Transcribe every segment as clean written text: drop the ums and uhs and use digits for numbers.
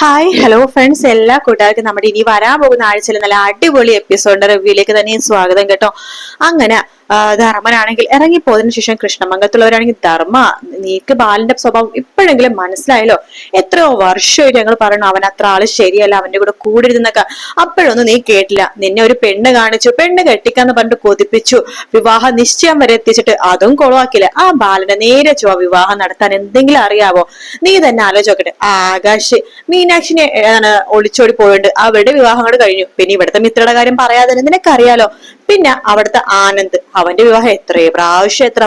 Hi hello friends, എല്ലാ കൂട്ടുകാർക്കും നമ്മുടെ ഇനി വരാൻ പോകുന്ന ആഴ്ചയിൽ നല്ല അടിപൊളി എപ്പിസോഡിന്റെ റിവ്യൂയിലേക്ക് തന്നെ സ്വാഗതം കേട്ടോ. അങ്ങനെ ധർമ്മനാണെങ്കിൽ ഇറങ്ങിപ്പോയതിനു ശേഷം കൃഷ്ണമംഗലത്തുള്ളവരാണെങ്കിൽ ധർമ്മ, നീക്ക് ബാലന്റെ സ്വഭാവം ഇപ്പോഴെങ്കിലും മനസ്സിലായല്ലോ. എത്രയോ വർഷമായിട്ട് ഞങ്ങൾ പറയണു അവൻ അത്ര ആള് ശരിയല്ല, അവന്റെ കൂടെ കൂടരുതെന്നൊക്കെ. അപ്പോഴൊന്നും നീ കേട്ടില്ല. നിന്നെ ഒരു പെണ്ണ് കാണിച്ചു, പെണ്ണ് കെട്ടിക്കാന്ന് പറഞ്ഞിട്ട് കൊതിപ്പിച്ചു, വിവാഹ നിശ്ചയം വരെ എത്തിച്ചിട്ട് അതും കൊളവാക്കില്ല. ആ ബാലന്റെ നേരെ ചുവ വിവാഹം നടത്താൻ എന്തെങ്കിലും അറിയാവോ? നീ തന്നെ ആലോചിക്കട്ടെ. ആകാശ് മീനാക്ഷിനെ ഒളിച്ചോടി പോയിട്ട് അവരുടെ വിവാഹങ്ങൾ കഴിഞ്ഞു. പിന്നെ ഇവിടുത്തെ മിത്രയുടെ കാര്യം പറയാതെ നിനക്കറിയാലോ. പിന്നെ അവിടുത്തെ ആനന്ദ്, അവന്റെ വിവാഹം എത്ര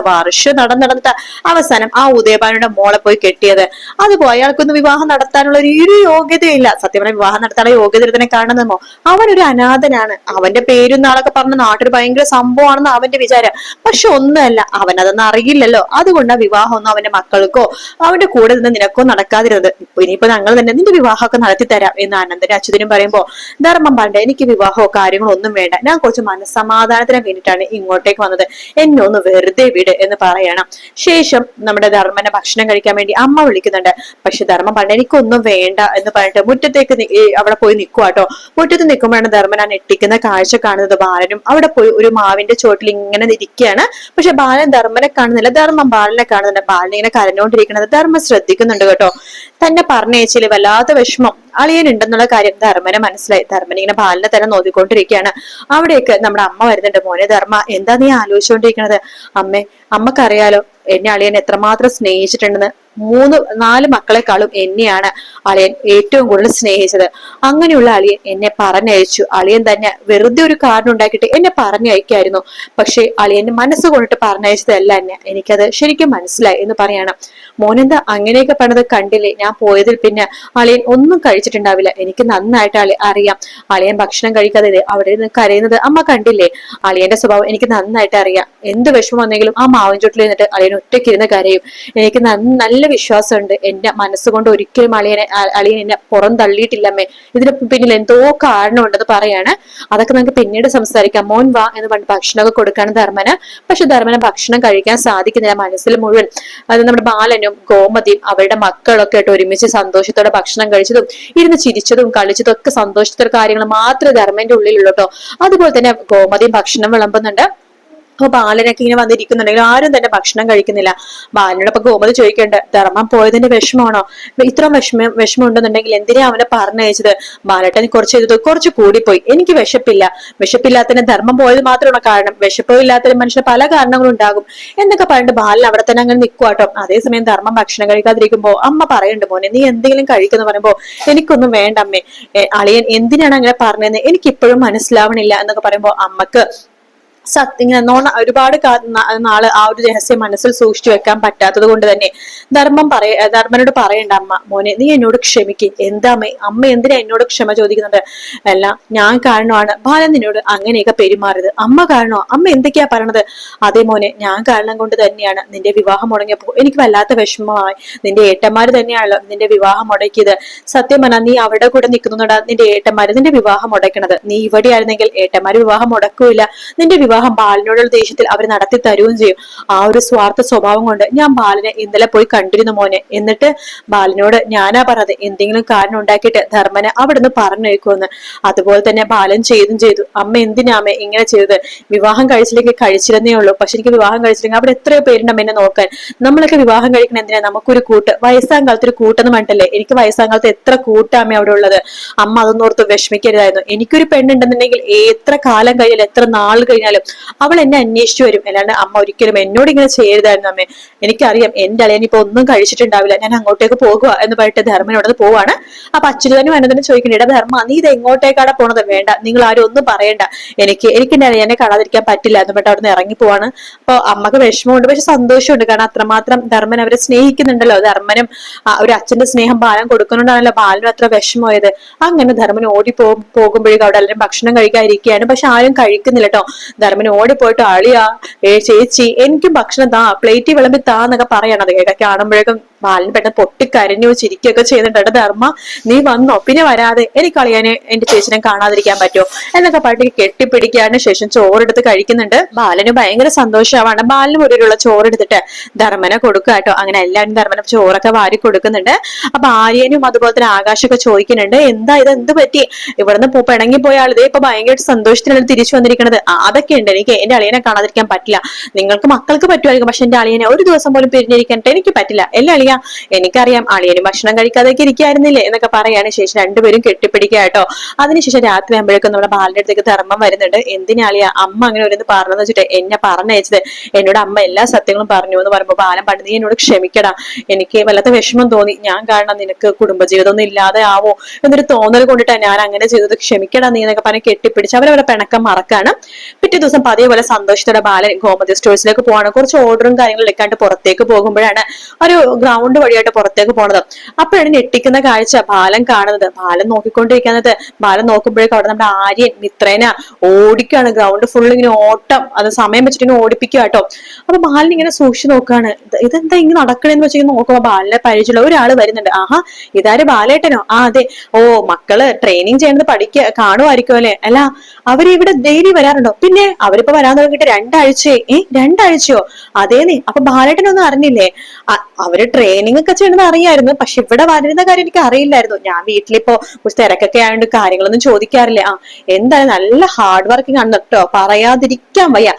വർഷം നടന്നിട്ട് അവസാനം ആ ഉദയഭാനുടെ മോളെ പോയി കെട്ടിയത്. അതുപോ അയാൾക്കൊന്നും വിവാഹം നടത്താനുള്ള ഒരു യോഗ്യതയില്ല. സത്യം പറഞ്ഞാൽ വിവാഹം നടത്താനുള്ള യോഗ്യത തന്നെ കാണുന്നമോ? അവനൊരു അനാഥനാണ്. അവന്റെ പേരും നാളൊക്കെ പറഞ്ഞ നാട്ടിൽ ഭയങ്കര സംഭവമാണെന്ന് അവന്റെ വിചാരം. പക്ഷെ ഒന്നുമല്ല, അവനതൊന്നും അറിയില്ലല്ലോ. അതുകൊണ്ട് വിവാഹം ഒന്നും അവന്റെ മക്കൾക്കോ അവന്റെ കൂടെ നിന്ന് നിനക്കോ നടക്കാതിരുന്നത്. ഇനിയിപ്പോ ഞങ്ങൾ തന്നെ നിന്റെ വിവാഹമൊക്കെ നടത്തി തരാം എന്ന് അനന്തനും അച്യുതനും പറയുമ്പോ ധർമ്മം പറഞ്ഞ എനിക്ക് വിവാഹമോ കാര്യങ്ങളോ ഒന്നും വേണ്ട, ഞാൻ കുറച്ച് മനസ്സമാധാനത്തിന് വേണ്ടിയിട്ടാണ് ഇങ്ങോട്ടേക്ക് വന്നത്, എന്നെ ഒന്ന് വെറുതെ വിട് എന്ന് പറയണം. ശേഷം നമ്മുടെ ധർമ്മനെ ഭക്ഷണം കഴിക്കാൻ വേണ്ടി അമ്മ വിളിക്കുന്നുണ്ട്. പക്ഷെ ധർമ്മം പറഞ്ഞ എനിക്കൊന്നും വേണ്ട എന്ന് പറഞ്ഞിട്ട് മുറ്റത്തേക്ക് അവിടെ പോയി നിൽക്കുവാട്ടോ. മുറ്റത്ത് നിൽക്കുമ്പോഴാണ് ധർമ്മൻ ആ ഞെട്ടിക്കുന്ന കാഴ്ച കാണുന്നത്. ബാലനും അവിടെ പോയി ഒരു മാവിന്റെ ചോട്ടിൽ ഇങ്ങനെ ഇരിക്കുകയാണ്. പക്ഷെ ബാലൻ ധർമ്മനെ കാണുന്നില്ല, ധർമ്മം ബാലനെ കാണുന്നുണ്ട്. ബാലൻ ഇങ്ങനെ കരഞ്ഞോണ്ടിരിക്കുന്നത് ധർമ്മം ശ്രദ്ധിക്കുന്നുണ്ട് കേട്ടോ. തന്നെ പറഞ്ഞയച്ചില് വല്ലാത്ത വിഷമം അളിയനുണ്ടെന്നുള്ള കാര്യം ധർമ്മനെ മനസ്സിലായി. ധർമ്മൻ ഇങ്ങനെ ബാലനെ തന്നെ നോക്കിക്കൊണ്ടിരിക്കുകയാണ്. അവിടേക്ക് നമ്മുടെ അമ്മ വരുന്നുണ്ട്. മോനെ ധർമ്മ, എന്താ നീ ആലോചിച്ചുകൊണ്ടിരിക്കണത്? അമ്മക്കറിയാലോ എന്നെ അളിയൻ എത്രമാത്രം സ്നേഹിച്ചിട്ടുണ്ടെന്ന്. 3-4 മക്കളെക്കാളും എന്നെയാണ് അളിയൻ ഏറ്റവും കൂടുതൽ സ്നേഹിച്ചത്. അങ്ങനെയുള്ള അളിയൻ എന്നെ പറഞ്ഞയച്ചു. അളിയൻ തന്നെ വെറുതെ ഒരു കാരണം ഉണ്ടാക്കിയിട്ട് എന്നെ പറഞ്ഞയക്കായിരുന്നു. പക്ഷെ അളിയന്റെ മനസ്സ് കൊണ്ടിട്ട് പറഞ്ഞയച്ചതല്ല എന്നെ, എനിക്കത് ശരിക്കും മനസ്സിലായി എന്ന് പറയണം. മോനെന്താ അങ്ങനെയൊക്കെ പറഞ്ഞത്? കണ്ടില്ലേ, ഞാൻ പോയതിൽ പിന്നെ അളിയൻ ഒന്നും കഴിച്ചിട്ടുണ്ടാവില്ല. എനിക്ക് നന്നായിട്ട് അറിയാം. അളിയൻ ഭക്ഷണം കഴിക്കാതെ അവിടെ നിന്ന് കരയുന്നത് അമ്മ കണ്ടില്ലേ? അളിയന്റെ സ്വഭാവം എനിക്ക് നന്നായിട്ട് അറിയാം. എന്ത് വിഷമം വന്നെങ്കിലും ആ മാവിൻ ചുട്ടിൽ നിന്നിട്ട് അളിയൻ ഒറ്റയ്ക്കിരുന്ന് കരയും. എനിക്ക് നല്ല വിശ്വാസമുണ്ട്. എന്റെ മനസ്സുകൊണ്ട് ഒരിക്കലും അളിയൻ എന്നെ പുറം തള്ളിയിട്ടില്ലമ്മേ. ഇതിന് പിന്നിൽ എന്തോ കാരണമുണ്ടെന്ന് പറയാണ്. അതൊക്കെ നമുക്ക് പിന്നീട് സംസാരിക്കാം. മോൻ വാ എന്ന് പറഞ്ഞ് ഭക്ഷണമൊക്കെ കൊടുക്കാണ് ധർമ്മന്. പക്ഷെ ധർമ്മന് ഭക്ഷണം കഴിക്കാൻ സാധിക്കുന്നില്ല. മനസ്സിൽ മുഴുവൻ അത് നമ്മുടെ ബാലനും ഗോമതിയും അവരുടെ മക്കളൊക്കെ ആയിട്ട് ഒരുമിച്ച് സന്തോഷത്തോടെ ഭക്ഷണം കഴിച്ചതും ഇരുന്ന് ചിരിച്ചതും കളിച്ചതും ഒക്കെ സന്തോഷത്തോടെ കാര്യങ്ങൾ മാത്രമേ ധർമ്മന്റെ ഉള്ളിലുള്ളൂ കേട്ടോ. അതുപോലെ തന്നെ ഗോമതിയും ഭക്ഷണം വിളമ്പുന്നുണ്ട്. അപ്പൊ ബാലനൊക്കെ ഇങ്ങനെ വന്നിരിക്കുന്നുണ്ടെങ്കിൽ ആരും തന്നെ ഭക്ഷണം കഴിക്കുന്നില്ല. ബാലനോടൊപ്പം ഗോമതി ചോദിക്കേണ്ട, ധർമ്മം പോയതിന്റെ വിഷമമാണോ? ഇത്ര വിഷമം ഉണ്ടെന്നുണ്ടെങ്കിൽ എന്തിനാ അവനെ പറഞ്ഞയച്ചത്? ബാലട്ടൻ കുറച്ച് കൂടിപ്പോയി. എനിക്ക് വിശപ്പില്ലാത്തതിന് ധർമ്മം പോയത് മാത്രമാണ് കാരണം. വിശപ്പില്ലാത്തതിന് മനുഷ്യന് പല കാരണങ്ങളും ഉണ്ടാകും എന്നൊക്കെ പറഞ്ഞിട്ട് ബാലൻ അവിടെ തന്നെ അങ്ങനെ നിൽക്കുവാട്ടോ. അതേസമയം ധർമ്മം ഭക്ഷണം കഴിക്കാതിരിക്കുമ്പോ അമ്മ പറയുന്നുണ്ട്, മോനെ നീ എന്തെങ്കിലും കഴിക്കുന്ന പറയുമ്പോ എനിക്കൊന്നും വേണ്ട അമ്മേ, അളിയൻ എന്തിനാണ് അങ്ങനെ പറഞ്ഞതെന്ന് എനിക്കിപ്പോഴും മനസ്സിലാവണില്ല എന്നൊക്കെ പറയുമ്പോ അമ്മക്ക് ഇങ്ങനെ ഒരുപാട് നാള് ആ ഒരു രഹസ്യം മനസ്സിൽ സൂക്ഷിച്ചു വെക്കാൻ പറ്റാത്തത് കൊണ്ട് തന്നെ ധർമ്മനോട് പറയണ്ട, അമ്മ മോനെ നീ എന്നോട് ക്ഷമിക്ക്. എന്താ അമ്മ എന്തിനാ എന്നോട് ക്ഷമ ചോദിക്കുന്നത്? അല്ല, ഞാൻ കാരണമാണ് ബാലൻ നിന്നോട് അങ്ങനെയൊക്കെ പെരുമാറിയത്. അമ്മ കാരണോ? അമ്മ എന്തൊക്കെയാ പറയണത്? അതേ മോനെ, ഞാൻ കാരണം കൊണ്ട് തന്നെയാണ് നിന്റെ വിവാഹം മുടങ്ങിയപ്പോ എനിക്ക് വല്ലാത്ത വിഷമമായി. നിന്റെ ഏട്ടന്മാര് തന്നെയാണല്ലോ നിന്റെ വിവാഹം മുടക്കിയത്. സത്യം പറഞ്ഞാൽ നീ അവിടെ കൂടെ നിൽക്കുന്നുണ്ടാ നിന്റെ ഏട്ടന്മാര് നിന്റെ വിവാഹം മുടക്കണത്. നീ ഇവിടെ ആയിരുന്നെങ്കിൽ ഏട്ടന്മാര് വിവാഹം മുടക്കൂല. നിന്റെ വിവാഹം ബാലനോടുള്ള ദേഷ്യത്തിൽ അവർ നടത്തി തരുകയും ചെയ്യും. ആ ഒരു സ്വാർത്ഥ സ്വഭാവം കൊണ്ട് ഞാൻ ബാലനെ ഇന്നലെ പോയി കണ്ടിരുന്നു മോനെ. എന്നിട്ട് ബാലനോട് ഞാനാ പറഞ്ഞത് എന്തെങ്കിലും കാരണം ഉണ്ടാക്കിയിട്ട് ധർമ്മനെ അവിടുന്ന് പറഞ്ഞേക്കുമെന്ന്. അതുപോലെ തന്നെ ബാലൻ ചെയ്തു. അമ്മ എന്തിനാമേ ഇങ്ങനെ ചെയ്തത്? വിവാഹം കഴിച്ചില്ലെന്നേ ഉള്ളൂ. പക്ഷെ എനിക്ക് വിവാഹം കഴിച്ചില്ലെങ്കിൽ അവിടെ എത്രയോ പേരുണ്ട് എന്നെ നോക്കാൻ. നമ്മളൊക്കെ വിവാഹം കഴിക്കണം എന്തിനാ? നമുക്കൊരു കൂട്ട്, വയസ്സാം കാലത്ത് ഒരു കൂട്ടെന്ന് പറഞ്ഞിട്ടല്ലേ. എനിക്ക് വയസ്സാം കാലത്ത് എത്ര കൂട്ടാമ്മ അവിടെ ഉള്ളത്. അമ്മ അതൊന്നോർത്ത് വിഷമിക്കരുതായിരുന്നു. എനിക്കൊരു പെണ്ണുണ്ടെന്നുണ്ടെങ്കിൽ എത്ര കാലം കഴിഞ്ഞാലും എത്ര നാൾ കഴിഞ്ഞാലും അവൾ എന്നെ അന്വേഷിച്ചു വരും. അല്ലാണ്ട് അമ്മ ഒരിക്കലും എന്നോട് ഇങ്ങനെ ചെയ്യരുതായിരുന്നു അമ്മേ. എനിക്കറിയാം എന്റെ അളിയൻ ഇപ്പൊ ഒന്നും കഴിച്ചിട്ടുണ്ടാവില്ല, ഞാൻ അങ്ങോട്ടേക്ക് പോകുക എന്ന് പറഞ്ഞിട്ട് ധർമ്മനോട് പോവാണ്. അപ്പൊ അച്യുതനും അനന്തനും ചോദിക്കണേ, ഇട ധർമ്മ നീ ഇത് എങ്ങോട്ടേക്കാണ് പോണത്? വേണ്ട, നിങ്ങൾ ആരും ഒന്നും പറയണ്ട, എനിക്ക് എന്റെ അളിയനെ കാണാതിരിക്കാൻ പറ്റില്ല എന്ന് പറഞ്ഞിട്ട് അവിടെ നിന്ന് ഇറങ്ങി പോവാണ്. അപ്പൊ അമ്മക്ക് വിഷമമുണ്ട്, പക്ഷെ സന്തോഷമുണ്ട്. കാരണം അത്രമാത്രം ധർമ്മൻ അവരെ സ്നേഹിക്കുന്നുണ്ടല്ലോ. ധർമ്മനും ഒരു അച്ഛന്റെ സ്നേഹം ബാലൻ കൊടുക്കുന്നുണ്ടാണല്ലോ ബാലനും അത്ര വിഷമമായത്. അങ്ങനെ ധർമ്മൻ പോകുമ്പോഴേക്കും അവിടെ എല്ലാവരും ഭക്ഷണം കഴിക്കാതിരിക്കുകയാണ്. പക്ഷെ ആരും കഴിക്കുന്നില്ല കേട്ടോ. ധർമ്മൻ ഓടിപ്പോയിട്ട് അളിയാ ചേച്ചി എനിക്കും ഭക്ഷണം താ, പ്ലേറ്റ് വിളമ്പി താ എന്നൊക്കെ പറയണം. അത് കാണുമ്പോഴേക്കും ബാലൻ പെട്ടെന്ന് പൊട്ടിക്കരഞ്ഞു ചിരിക്കുകയൊക്കെ ചെയ്യുന്നുണ്ട്. ധർമ്മ നീ വന്നോ, പിന്നെ വരാതെ എനിക്ക് അളിയാനെ എന്റെ ചേച്ചിനെ കാണാതിരിക്കാൻ പറ്റുമോ എന്നൊക്കെ പാട്ടി കെട്ടിപ്പിടിക്കാന് ശേഷം ചോറെടുത്ത് കഴിക്കുന്നുണ്ട്. ബാലന് ഭയങ്കര സന്തോഷമാണ്. ബാലന് മുറിയിലുള്ള ചോറെടുത്തിട്ട് ധർമ്മനെ കൊടുക്കുക കേട്ടോ. അങ്ങനെ എല്ലാവരും ധർമ്മന ചോറൊക്കെ വാരി കൊടുക്കുന്നുണ്ട്. അപ്പൊ ആര്യനും അതുപോലെ തന്നെ ആകാശൊക്കെ ചോദിക്കുന്നുണ്ട്, എന്താ ഇത്, എന്ത് പറ്റി, ഇവിടുന്ന് പിണങ്ങി പോയ ആൾ ഇതേ ഇപ്പൊ ഭയങ്കര സന്തോഷത്തിലാണ് തിരിച്ചു വന്നിരിക്കുന്നത്. അതൊക്കെ ഉണ്ട്, എനിക്ക് എന്റെ അളിയനെ കാണാതിരിക്കാൻ പറ്റില്ല. നിങ്ങൾക്ക് മക്കൾക്ക് പറ്റുമായിരിക്കും, പക്ഷെ എന്റെ അളിയനെ ഒരു ദിവസം പോലും പിരിഞ്ഞിരിക്കാൻ എനിക്ക് പറ്റില്ല. എല്ലാ അളിയ, എനിക്കറിയാം അളിയനും ഭക്ഷണം കഴിക്കാതൊക്കെ ഇരിക്കായിരുന്നില്ലേ എന്നൊക്കെ പറയാണ്. ശേഷം രണ്ടുപേരും കെട്ടിപ്പിടിക്കുക കേട്ടോ. അതിനുശേഷം രാത്രി ആകുമ്പോഴേക്കും നമ്മുടെ ബാലിന്റെ അടുത്തേക്ക് ധർമ്മം വരുന്നുണ്ട്. എന്തിനാളിയ അമ്മ അങ്ങനെ ഒരു പറഞ്ഞെന്ന് വെച്ചിട്ട് എന്നെ പറഞ്ഞയച്ചത്, എന്നോട് അമ്മ എല്ലാ സത്യങ്ങളും പറഞ്ഞു എന്ന് പറയുമ്പോൾ ബാലൻ പറഞ്ഞു, നീ എന്നോട് ക്ഷമിക്കടാ, എനിക്ക് വല്ലാത്ത വിഷമം തോന്നി, ഞാൻ കാരണം നിനക്ക് കുടുംബജീവിതം ഒന്നും ഇല്ലാതെ ആവോ എന്നൊരു തോന്നൽ കൊണ്ടിട്ടാണ് ഞാൻ അങ്ങനെ ചെയ്തത്, ക്ഷമിക്കടാ നീ എന്നൊക്കെ പറഞ്ഞ് കെട്ടിപ്പിടിച്ച് അവരവരെ പിണക്കം മറക്കാണ്. പിറ്റേ ദിവസം പതിപോലെ സന്തോഷത്തോടെ ബാലൻ ഗോമതി സ്റ്റോഴ്സിലേക്ക് പോവാണ്. കുറച്ച് ഓർഡറും കാര്യങ്ങളും എടുക്കാണ്ട് പുറത്തേക്ക് പോകുമ്പോഴാണ് ഒരു ഗ്രൗണ്ട് വഴിയായിട്ട് പുറത്തേക്ക് പോണത്. അപ്പോഴാണ് ഞെട്ടിക്കുന്ന കാഴ്ച ബാലൻ കാണുന്നത്. ബാലൻ നോക്കിക്കൊണ്ടിരിക്കുന്നത്, ബാലൻ നോക്കുമ്പോഴേക്കും അവിടെ നമ്മുടെ ആര്യൻ മിത്രേന ഓടിക്കാണ്. ഗ്രൗണ്ട് ഫുൾ ഇങ്ങനെ ഓട്ടം, അത് സമയം വെച്ചിട്ട് ഇങ്ങനെ ഓടിപ്പിക്കുക കേട്ടോ. അപ്പൊ ബാലൻ ഇങ്ങനെ സൂക്ഷിച്ചു നോക്കാണ്, ഇതെന്താ ഇങ്ങനെ നടക്കണേന്ന് വെച്ചാൽ നോക്കുമ്പോ ബാലിനെ പരിചയമുള്ള ഒരാള് വരുന്നുണ്ട്. ആഹാ, ഇതാര് ബാലേട്ടനോ? ആ അതെ, ഓ മക്കള് ട്രെയിനിങ് ചെയ്യുന്നത് കാണുമായിരിക്കും അല്ലെ. അല്ല, അവരിവിടെ ഡെയിലി വരാറുണ്ടോ? പിന്നെ അവരിപ്പോ വരാൻ തുടങ്ങിയിട്ട് 2 ആഴ്ചയെ. 2 ആഴ്ചയോ? അതേന്നെ. അപ്പൊ ബാലേട്ടനൊന്നും അറിഞ്ഞില്ലേ? അവര് ട്രെയിനിങ് ഒക്കെ ചെയ്യണമെന്ന് അറിയായിരുന്നു, പക്ഷെ ഇവിടെ വരുന്ന കാര്യം എനിക്ക് അറിയില്ലായിരുന്നു. ഞാൻ വീട്ടിലിപ്പോ കുറച്ച് തിരക്കൊക്കെ ആയതുകൊണ്ട് കാര്യങ്ങളൊന്നും ചോദിക്കാറില്ല. എന്തായാലും നല്ല ഹാർഡ് വർക്കിംഗ് ആണ് കേട്ടോ, പറയാതിരിക്കാൻ വയ്യ.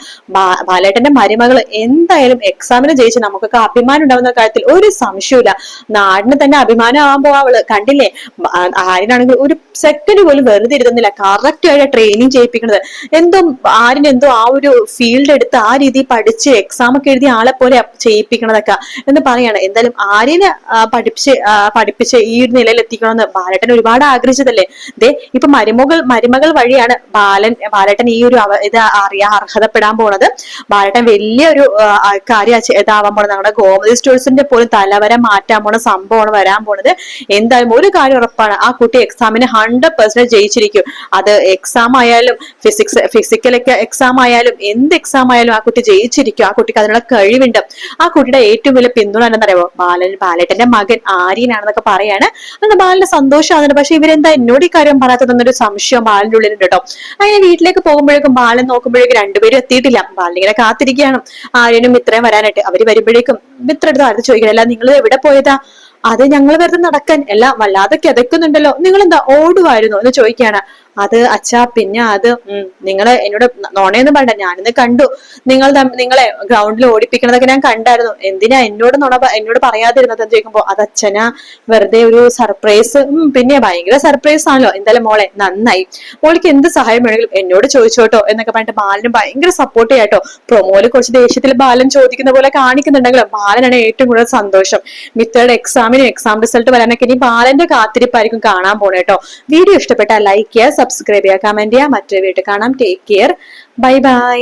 ബാലേട്ടന്റെ മരുമകള് എന്തായാലും എക്സാമിന് ജയിച്ച് നമുക്കൊക്കെ അഭിമാനം ഉണ്ടാവുന്ന കാര്യത്തിൽ ഒരു സംശയമില്ല. നാടിന് തന്നെ അഭിമാനം ആവാൻ അവള്. കണ്ടില്ലേ, ആര്യനാണെങ്കിൽ ഒരു സെക്കൻഡ് പോലും വെറുതെ ഇരുന്നില്ല, കറക്റ്റ് ആയിട്ട് ട്രെയിനിങ് ചെയ്യിപ്പിക്കുന്നത്. ആര്യനെന്തോ ആ ഒരു ഫീൽഡ് എടുത്ത് ആ രീതിയിൽ പഠിച്ച് എക്സാം ഒക്കെ എഴുതിയ ആളെ പോലെ ചെയ്യിപ്പിക്കണതൊക്കെ എന്ന് പറയാണ്. എന്തായാലും ആര്യനെ പഠിപ്പിച്ച് ഈ ഒരു നിലയിൽ എത്തിക്കണമെന്ന് ബാലേട്ടൻ ഒരുപാട് ആഗ്രഹിച്ചതല്ലേ. ദേ ഇപ്പൊ മരുമകൾ വഴിയാണ് ബാലേട്ടൻ ഈ ഒരു ഇത് അറിയാൻ അർഹതപ്പെടാൻ പോണത്. ബാലേട്ടൻ വലിയൊരു കാര്യം ഇതാവാൻ പോണത്. നമ്മുടെ ഗോമതി സ്റ്റോഴ്സിന്റെ പോലും തലവര മാറ്റാൻ പോണ സംഭവമാണ് വരാൻ പോണത്. എന്തായാലും ഒരു കാര്യം ഉറപ്പാണ്, ആ കുട്ടി എക്സാമിന് 100% ജയിച്ചിരിക്കും. അത് എക്സാം ആയാലും ഫിസിക്കൽ എക്സാം ആയാലും എന്ത് എക്സാം ആയാലും ആ കുട്ടി ജയിച്ചിരിക്കും. ആ കുട്ടിക്ക് അതിനുള്ള കഴിവുണ്ട്. ആ കുട്ടിയുടെ ഏറ്റവും വലിയ പിന്തുണ എന്താണെന്നറിയാമോ? ബാലേട്ടന്റെ മകൻ ആര്യനാണെന്നൊക്കെ പറയാണ്. അങ്ങനെ ബാലന്റെ സന്തോഷമാണ്. പക്ഷെ ഇവരെന്താ എന്നോട് ഈ കാര്യം പറയാത്തതെന്നൊരു സംശയം ബാലന്റെ ഉള്ളിലുണ്ട് കേട്ടോ. അങ്ങനെ വീട്ടിലേക്ക് പോകുമ്പോഴേക്കും ബാലൻ നോക്കുമ്പോഴേക്കും രണ്ടുപേരും എത്തിയിട്ടില്ല. ബാലൻ ഇങ്ങനെ കാത്തിരിക്കുകയാണ് ആര്യനും മിത്രയും വരാനായിട്ട്. അവര് വരുമ്പോഴേക്കും മിത്ര എടുത്ത് ആരും ചോദിക്കണം, അല്ല നിങ്ങൾ എവിടെ പോയതാ? അത് ഞങ്ങൾ വെറുതെ നടക്കാൻ. എല്ലാം വല്ലാതെ കിതക്കുന്നുണ്ടല്ലോ, നിങ്ങൾ എന്താ ഓടുവായിരുന്നോ എന്ന് ചോദിക്കാണ്. അത് അച്ഛാ, പിന്നെ അത് നിങ്ങളെ എന്നോട് നുണയൊന്നും വേണ്ട, ഞാനിന്ന് കണ്ടു, നിങ്ങളെ ഗ്രൗണ്ടിൽ ഓടിപ്പിക്കണതൊക്കെ ഞാൻ കണ്ടായിരുന്നു. എന്തിനാ എന്നോട് പറയാതിരുന്നത് എന്ന് ചോദിക്കുമ്പോ, അത് അച്ഛനാ വെറുതെ ഒരു സർപ്രൈസ്. പിന്നെ ഭയങ്കര സർപ്രൈസ് ആണല്ലോ. എന്തായാലും മോളെ നന്നായി, മോൾക്ക് എന്ത് സഹായം വേണമെങ്കിലും എന്നോട് ചോദിച്ചോട്ടോ എന്നൊക്കെ പറഞ്ഞിട്ട് ബാലന് ഭയങ്കര സപ്പോർട്ട് ചെയ്യാട്ടോ. പ്രൊമോയില് കുറച്ച് ദേഷ്യത്തിൽ ബാലൻ ചോദിക്കുന്ന പോലെ കാണിക്കുന്നുണ്ടെങ്കിലും ബാലനാണ് ഏറ്റവും കൂടുതൽ സന്തോഷം. മിത്രയുടെ എക്സാം റിസൾട്ട് വരാനൊക്കെ ഇനി ബാലന്റെ കാത്തിരിപ്പായിരിക്കും കാണാൻ പോണേ കേട്ടോ. വീഡിയോ ഇഷ്ടപ്പെട്ടാൽ ലൈക്ക് ചെയ്യുക, സബ്സ്ക്രൈബ് ചെയ്യുക, കമന്റ് ചെയ്യുക. മറ്റൊരു വീഡിയോ കാണാം. Take care, bye bye.